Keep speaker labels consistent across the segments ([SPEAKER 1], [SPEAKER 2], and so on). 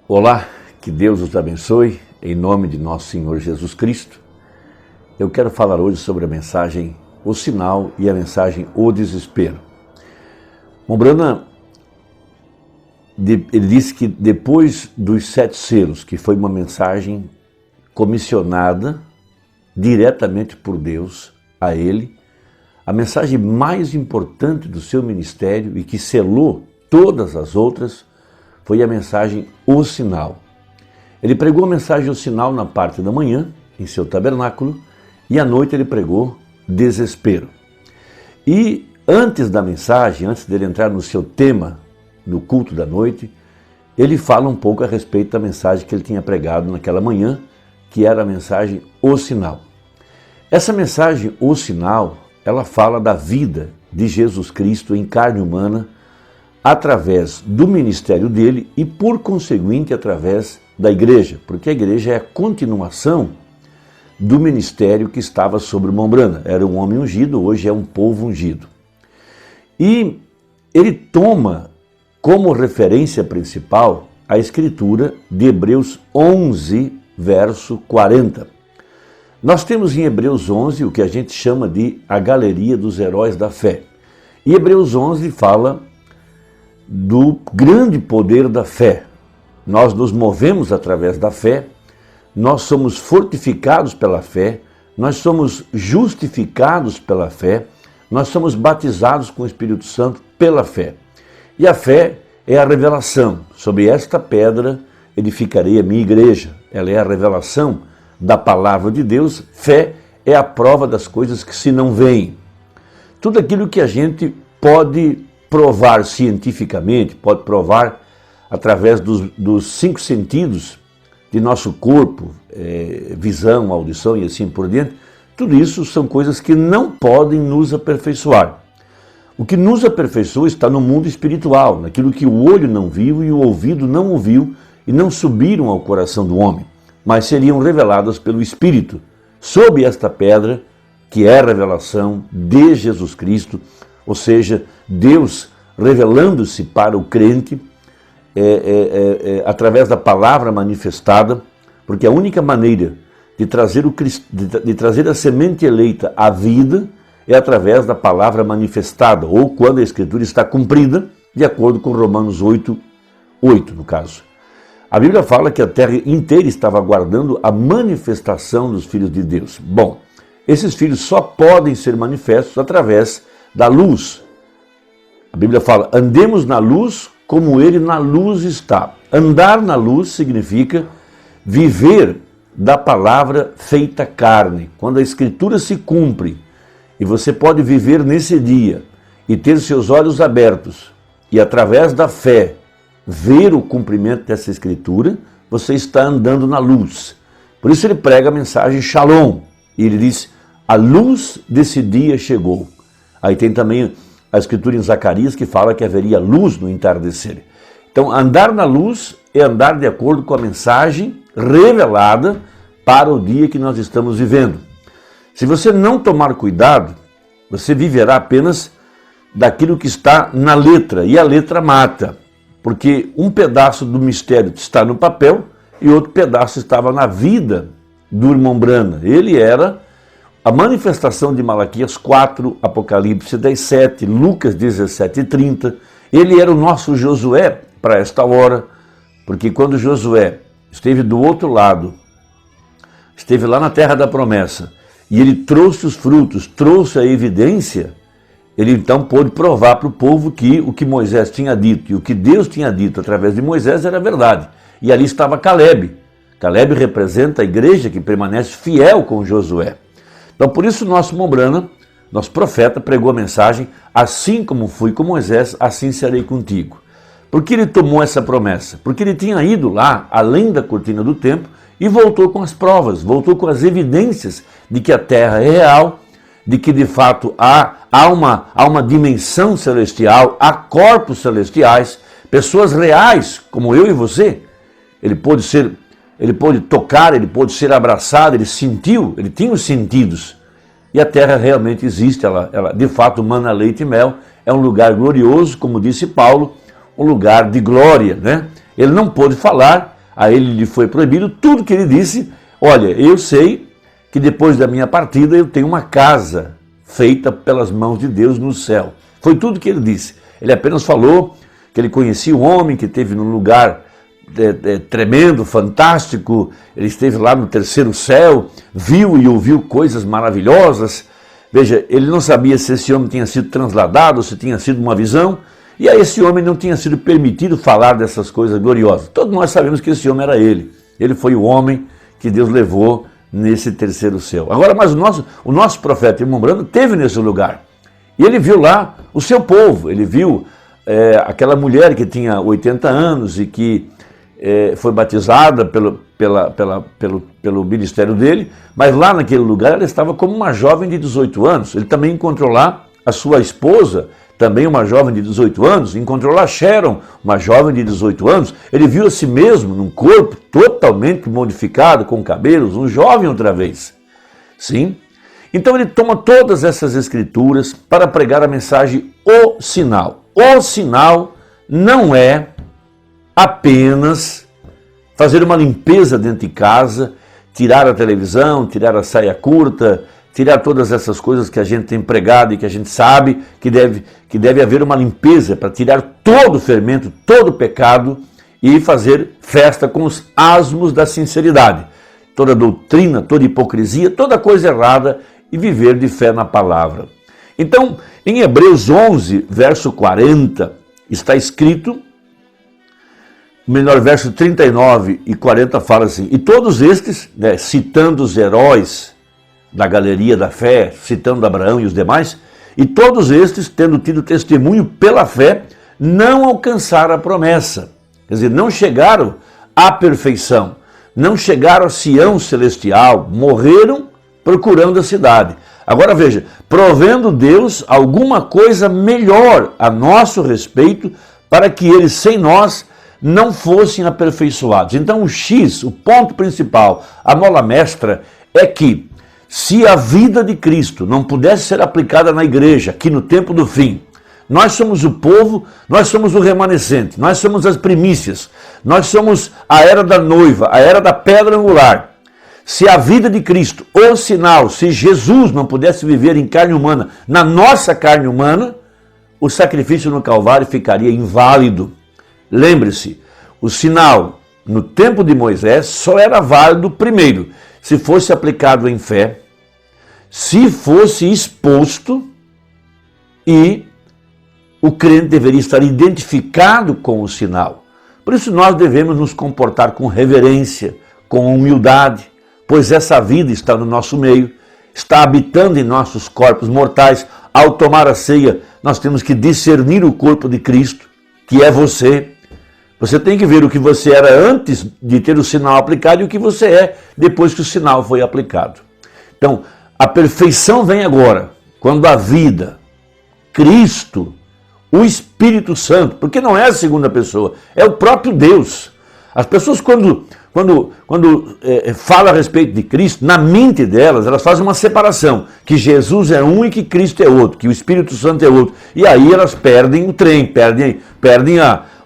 [SPEAKER 1] Olá, que Deus os abençoe, em nome de nosso Senhor Jesus Cristo. Eu quero falar hoje sobre a mensagem O Sinal e a mensagem O Desespero. Mombrana, ele disse que depois dos 7 selos, que foi uma mensagem comissionada diretamente por Deus a ele, a mensagem mais importante do seu ministério e que selou todas as outras foi a mensagem O Sinal. Ele pregou a mensagem O Sinal na parte da manhã, em seu tabernáculo, e à noite ele pregou Desespero. E antes da mensagem, antes dele entrar no seu tema, no culto da noite, ele fala um pouco a respeito da mensagem que ele tinha pregado naquela manhã, que era a mensagem O Sinal. Essa mensagem O Sinal, ela fala da vida de Jesus Cristo em carne humana, através do ministério dele e, por conseguinte, através da igreja, porque a igreja é a continuação do ministério que estava sobre Mombrana. Era um homem ungido, hoje é um povo ungido. E ele toma como referência principal a escritura de Hebreus 11, verso 40. Nós temos em Hebreus 11 o que a gente chama de a galeria dos heróis da fé. E Hebreus 11 fala do grande poder da fé. Nós nos movemos através da fé, nós somos fortificados pela fé, nós somos justificados pela fé, nós somos batizados com o Espírito Santo pela fé. E a fé é a revelação. Sobre esta pedra edificarei a minha igreja. Ela é a revelação da palavra de Deus. Fé é a prova das coisas que se não veem. Tudo aquilo que a gente pode provar cientificamente, pode provar através dos 5 sentidos de nosso corpo, visão, audição e assim por diante, tudo isso são coisas que não podem nos aperfeiçoar. O que nos aperfeiçoa está no mundo espiritual, naquilo que o olho não viu e o ouvido não ouviu e não subiram ao coração do homem, mas seriam reveladas pelo Espírito, sob esta pedra que é a revelação de Jesus Cristo, ou seja, Deus revelando-se para o crente através da palavra manifestada, porque a única maneira de trazer a semente eleita à vida é através da palavra manifestada, ou quando a Escritura está cumprida, de acordo com Romanos 8, no caso. A Bíblia fala que a terra inteira estava aguardando a manifestação dos filhos de Deus. Bom, esses filhos só podem ser manifestos através da luz. A Bíblia fala, andemos na luz como ele na luz está. Andar na luz significa viver da palavra feita carne. Quando a Escritura se cumpre e você pode viver nesse dia e ter seus olhos abertos e através da fé ver o cumprimento dessa Escritura, você está andando na luz. Por isso ele prega a mensagem Shalom. E ele diz, a luz desse dia chegou. Aí tem também a Escritura em Zacarias que fala que haveria luz no entardecer. Então, andar na luz é andar de acordo com a mensagem revelada para o dia que nós estamos vivendo. Se você não tomar cuidado, você viverá apenas daquilo que está na letra, e a letra mata, porque um pedaço do mistério está no papel e outro pedaço estava na vida do irmão Brana. Ele era a manifestação de Malaquias 4, Apocalipse 10, 7, Lucas 17, 30. Ele era o nosso Josué para esta hora, porque quando Josué esteve do outro lado, esteve lá na terra da promessa, e ele trouxe os frutos, trouxe a evidência, ele então pôde provar para o povo que o que Moisés tinha dito e o que Deus tinha dito através de Moisés era verdade. E ali estava Caleb. Caleb representa a igreja que permanece fiel com Josué. Então, por isso, nosso Mombrana, nosso profeta, pregou a mensagem, assim como fui com Moisés, assim serei contigo. Por que ele tomou essa promessa? Porque ele tinha ido lá, além da cortina do tempo, e voltou com as provas, voltou com as evidências de que a terra é real, de que de fato há uma dimensão celestial, há corpos celestiais, pessoas reais, como eu e você. Ele pôde tocar, ele pôde ser abraçado, ele sentiu, ele tinha os sentidos. E a terra realmente existe, ela de fato mana leite e mel, é um lugar glorioso, como disse Paulo, um lugar de glória, né? Ele não pôde falar, a ele lhe foi proibido, tudo que ele disse, olha, eu sei que depois da minha partida eu tenho uma casa feita pelas mãos de Deus no céu. Foi tudo que ele disse. Ele apenas falou que ele conhecia um homem que esteve num lugar tremendo, fantástico, ele esteve lá no terceiro céu, viu e ouviu coisas maravilhosas. Veja, ele não sabia se esse homem tinha sido transladado, se tinha sido uma visão, e a esse homem não tinha sido permitido falar dessas coisas gloriosas. Todos nós sabemos que esse homem era ele. Ele foi o homem que Deus levou nesse terceiro céu. Agora, mas o nosso profeta irmão Branham esteve nesse lugar. E ele viu lá o seu povo, ele viu aquela mulher que tinha 80 anos e que foi batizada pelo ministério dele, mas lá naquele lugar ela estava como uma jovem de 18 anos. Ele também encontrou lá a sua esposa, também uma jovem de 18 anos, encontrou lá Sharon, uma jovem de 18 anos. Ele viu a si mesmo num corpo totalmente modificado, com cabelos, um jovem outra vez. Sim? Então ele toma todas essas escrituras para pregar a mensagem, o sinal. O sinal não é apenas fazer uma limpeza dentro de casa, tirar a televisão, tirar a saia curta, tirar todas essas coisas que a gente tem pregado e que a gente sabe que deve haver uma limpeza para tirar todo o fermento, todo o pecado e fazer festa com os asmos da sinceridade. Toda doutrina, toda hipocrisia, toda coisa errada e viver de fé na palavra. Então, em Hebreus 11, verso 40, está escrito, melhor, verso 39 e 40 fala assim, e todos estes, né, citando os heróis da galeria da fé, citando Abraão e os demais, e todos estes, tendo tido testemunho pela fé, não alcançaram a promessa. Quer dizer, não chegaram à perfeição, não chegaram a Sião celestial, morreram procurando a cidade. Agora veja, provendo Deus alguma coisa melhor a nosso respeito, para que eles sem nós não fossem aperfeiçoados. Então o X, o ponto principal, a mola mestra, é que se a vida de Cristo não pudesse ser aplicada na igreja, aqui no tempo do fim, nós somos o povo, nós somos o remanescente, nós somos as primícias, nós somos a era da noiva, a era da pedra angular. Se a vida de Cristo, o sinal, se Jesus não pudesse viver em carne humana, na nossa carne humana, o sacrifício no Calvário ficaria inválido. Lembre-se, o sinal no tempo de Moisés só era válido primeiro, se fosse aplicado em fé, se fosse exposto e o crente deveria estar identificado com o sinal. Por isso nós devemos nos comportar com reverência, com humildade, pois essa vida está no nosso meio, está habitando em nossos corpos mortais. Ao tomar a ceia, nós temos que discernir o corpo de Cristo, que é você. Você tem que ver o que você era antes de ter o sinal aplicado e o que você é depois que o sinal foi aplicado. Então, a perfeição vem agora, quando a vida, Cristo, o Espírito Santo, porque não é a segunda pessoa, é o próprio Deus. As pessoas quando falam a respeito de Cristo, na mente delas, elas fazem uma separação, que Jesus é um e que Cristo é outro, que o Espírito Santo é outro. E aí elas perdem o trem, perdem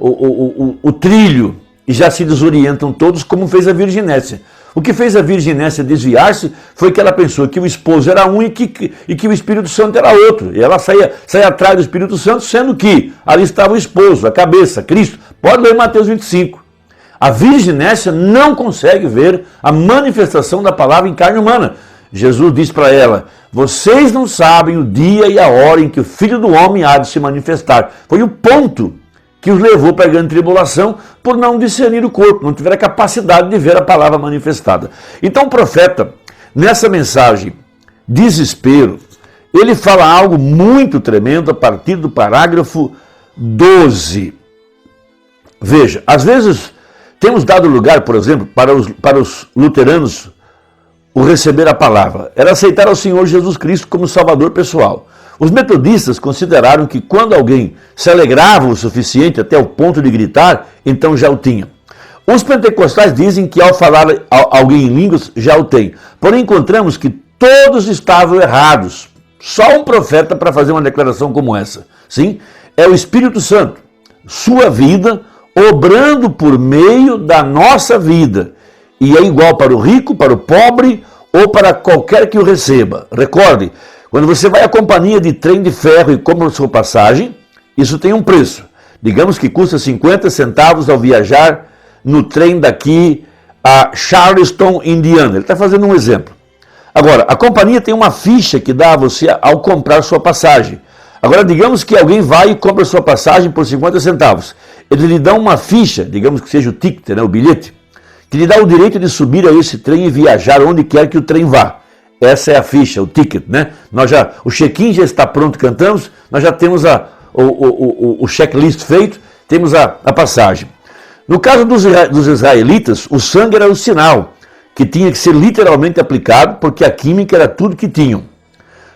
[SPEAKER 1] o trilho e já se desorientam todos, como fez a Virginésia. O que fez a Virginésia desviar-se foi que ela pensou que o esposo era um e que o Espírito Santo era outro. E ela saía atrás do Espírito Santo, sendo que ali estava o esposo, a cabeça, Cristo. Pode ler Mateus 25. A Virginésia não consegue ver a manifestação da palavra em carne humana. Jesus diz para ela, vocês não sabem o dia e a hora em que o Filho do Homem há de se manifestar. Foi o ponto que os levou para a grande tribulação por não discernir o corpo, não tiver a capacidade de ver a palavra manifestada. Então o profeta, nessa mensagem, desespero, ele fala algo muito tremendo a partir do parágrafo 12. Veja, às vezes temos dado lugar, por exemplo, para os luteranos o receber a palavra. Era aceitar ao Senhor Jesus Cristo como Salvador pessoal. Os metodistas consideraram que quando alguém se alegrava o suficiente até o ponto de gritar, então já o tinha. Os pentecostais dizem que ao falar alguém em línguas já o tem. Porém encontramos que todos estavam errados. Só um profeta para fazer uma declaração como essa. Sim, é o Espírito Santo, sua vida, obrando por meio da nossa vida. E é igual para o rico, para o pobre ou para qualquer que o receba. Recorde, quando você vai à companhia de trem de ferro e compra a sua passagem, isso tem um preço. Digamos que custa 50 centavos ao viajar no trem daqui a Charleston, Indiana. Ele está fazendo um exemplo. Agora, a companhia tem uma ficha que dá a você ao comprar sua passagem. Agora, digamos que alguém vai e compra sua passagem por 50 centavos. Ele lhe dá uma ficha, digamos que seja o ticket, né, o bilhete, que lhe dá o direito de subir a esse trem e viajar onde quer que o trem vá. Essa é a ficha, o ticket, né? O check-in já está pronto, cantamos, nós já temos o checklist feito, temos a passagem. No caso dos israelitas, o sangue era o sinal que tinha que ser literalmente aplicado, porque a química era tudo que tinham.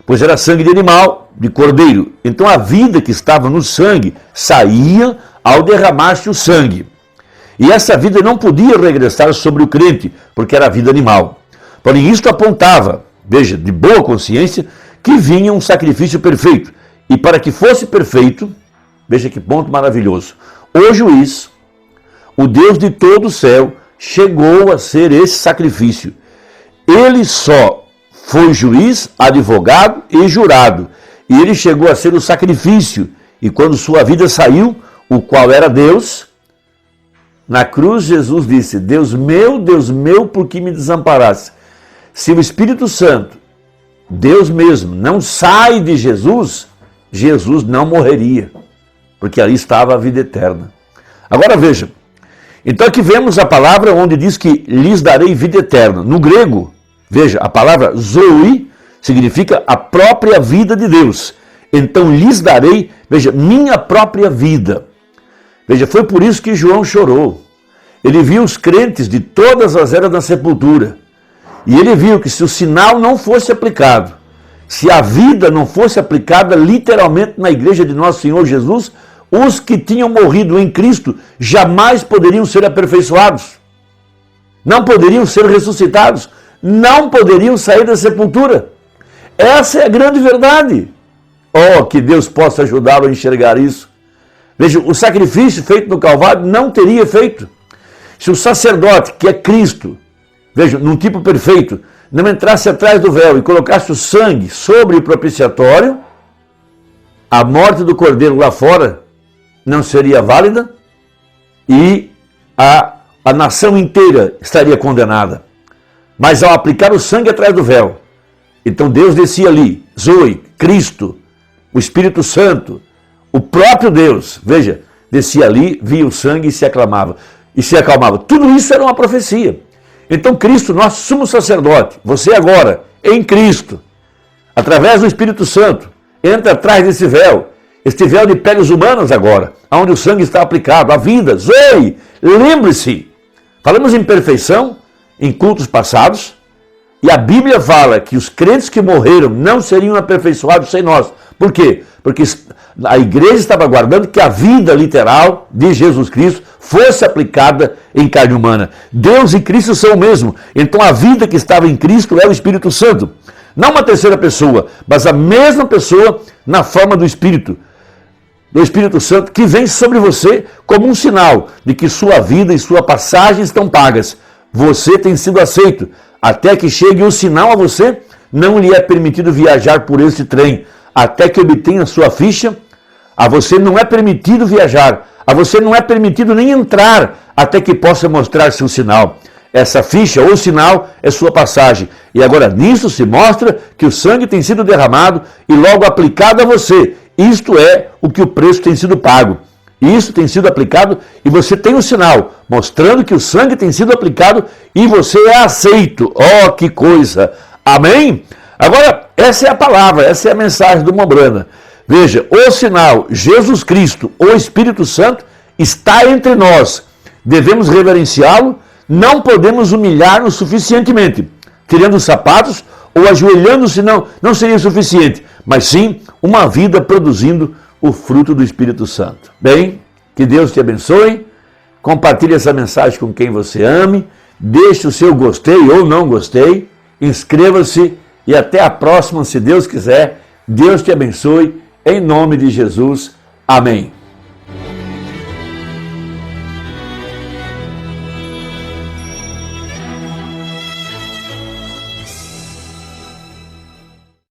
[SPEAKER 1] Pois era sangue de animal, de cordeiro. Então a vida que estava no sangue saía ao derramar-se o sangue. E essa vida não podia regressar sobre o crente, porque era vida animal. Porém, isto apontava, veja, de boa consciência, que vinha um sacrifício perfeito. E para que fosse perfeito, veja que ponto maravilhoso, o juiz, o Deus de todo o céu, chegou a ser esse sacrifício. Ele só foi juiz, advogado e jurado. E ele chegou a ser o sacrifício. E quando sua vida saiu, o qual era Deus, na cruz Jesus disse, Deus meu, por que me desamparaste? Se o Espírito Santo, Deus mesmo, não sai de Jesus, Jesus não morreria, porque ali estava a vida eterna. Agora veja, então aqui vemos a palavra onde diz que lhes darei vida eterna. No grego, veja, a palavra zoe significa a própria vida de Deus. Então lhes darei, veja, minha própria vida. Veja, foi por isso que João chorou. Ele viu os crentes de todas as eras da sepultura. E ele viu que se o sinal não fosse aplicado, se a vida não fosse aplicada literalmente na igreja de nosso Senhor Jesus, os que tinham morrido em Cristo jamais poderiam ser aperfeiçoados. Não poderiam ser ressuscitados. Não poderiam sair da sepultura. Essa é a grande verdade. Oh, que Deus possa ajudá-lo a enxergar isso. Veja, o sacrifício feito no Calvário não teria efeito. Se o sacerdote, que é Cristo, veja, num tipo perfeito, não entrasse atrás do véu e colocasse o sangue sobre o propiciatório, a morte do cordeiro lá fora não seria válida e a nação inteira estaria condenada. Mas ao aplicar o sangue atrás do véu, então Deus descia ali, Zoe, Cristo, o Espírito Santo, o próprio Deus, veja, descia ali, via o sangue e se acalmava. Tudo isso era uma profecia. Então Cristo, nosso sumo sacerdote, você agora, em Cristo, através do Espírito Santo, entra atrás desse véu, este véu de peles humanas agora, onde o sangue está aplicado, a vida, Zoe, lembre-se, falamos em perfeição em cultos passados, e a Bíblia fala que os crentes que morreram não seriam aperfeiçoados sem nós. Por quê? Porque a igreja estava aguardando que a vida literal de Jesus Cristo fosse aplicada em carne humana. Deus e Cristo são o mesmo. Então a vida que estava em Cristo é o Espírito Santo. Não uma terceira pessoa, mas a mesma pessoa na forma do Espírito Santo, que vem sobre você como um sinal de que sua vida e sua passagem estão pagas. Você tem sido aceito. Até que chegue o sinal a você, não lhe é permitido viajar por esse trem. Até que obtenha sua ficha, a você não é permitido viajar. A você não é permitido nem entrar até que possa mostrar seu sinal. Essa ficha ou sinal é sua passagem. E agora nisso se mostra que o sangue tem sido derramado e logo aplicado a você. Isto é o que o preço tem sido pago. Isso tem sido aplicado e você tem um sinal mostrando que o sangue tem sido aplicado e você é aceito. Oh, que coisa! Amém? Agora, essa é a palavra, essa é a mensagem do Mombrana. Veja, o sinal Jesus Cristo, o Espírito Santo, está entre nós. Devemos reverenciá-lo, não podemos humilhar-nos suficientemente. Tirando os sapatos ou ajoelhando-se não seria suficiente, mas sim uma vida produzindo o fruto do Espírito Santo. Bem, que Deus te abençoe, compartilhe essa mensagem com quem você ame, deixe o seu gostei ou não gostei, inscreva-se e até a próxima, se Deus quiser. Deus te abençoe, em nome de Jesus. Amém.